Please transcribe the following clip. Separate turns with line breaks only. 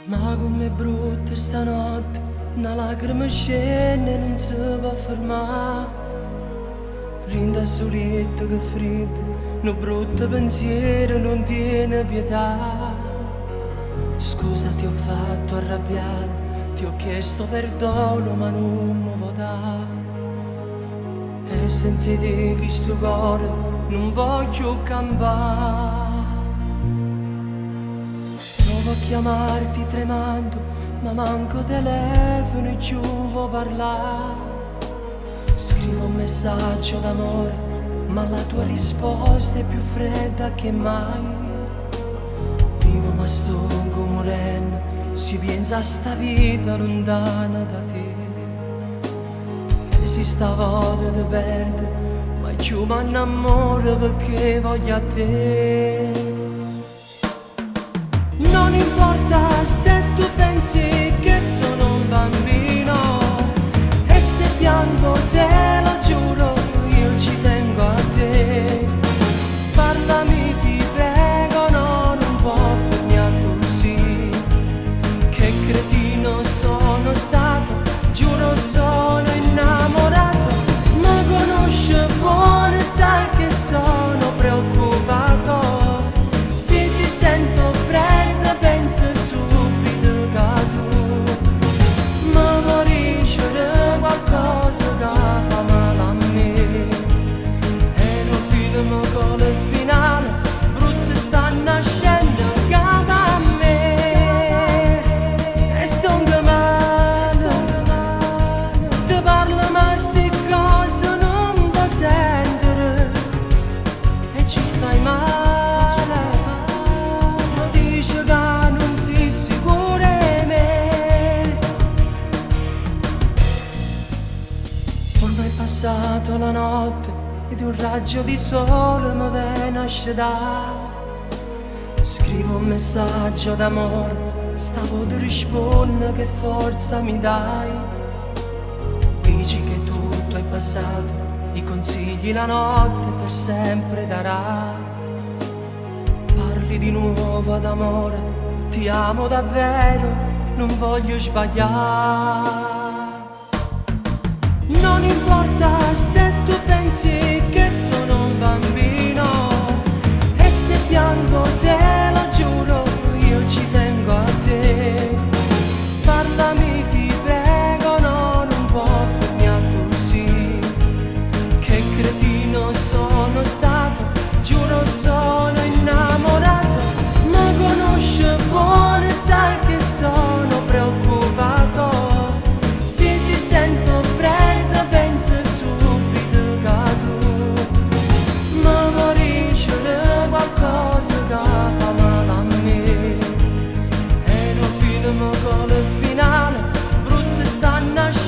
Ma com'è brutta stanotte, una lacrima scende e non si può fermare. Rinda soletta che freddo, un brutto pensiero non tiene pietà. Scusa ti ho fatto arrabbiare, ti ho chiesto perdono ma non mi vuoi dare. E senza te questo cuore non voglio campare. Provo a chiamarti tremando, ma manco telefono e più vuoi parlare. Scrivo un messaggio d'amore, ma la tua risposta è più fredda che mai. Vivo ma sto morendo, si pensa a sta vita lontana da te. E si sta voglia di perdere, ma più mi innamoro perché voglio a te. Non importa se tu pensi che sono un bambino, e se piango te lo giuro, io ci tengo a te. Parlami ti prego, no, non può fermare così. Che cretino sono stato, giuro sono innamorato. Ma conosce buono, sai che sono preoccupato. Se ti sento fredda penso subito che tu mi vuoi dicere qualcosa che fa male a me. E non fidamo con il finale, brutte sta nascendo che va a me. E sto male, ti parlo ma sti cose non da sentire. E ci stai male. Ormai è passato la notte ed un raggio di sole mi viene a scidare. Scrivo un messaggio d'amore, stavo di rispondere, che forza mi dai. Dici che tutto è passato, i consigli la notte per sempre darà. Parli di nuovo ad amore, ti amo davvero, non voglio sbagliare. Non importa se tu pensi che sono un bambino, e se piango te lo giuro, io ci tengo a te. Parlami ti prego, no, non può fermare così. Che cretino sono stato, giuro sono innamorato. Ma conosce buono, sai che sono preoccupato. Se ti sento fredda penso subito che tu mi vuoi dicere qualcosa che fa male a me. E non fidamo con il finale, brutte sta nascendo.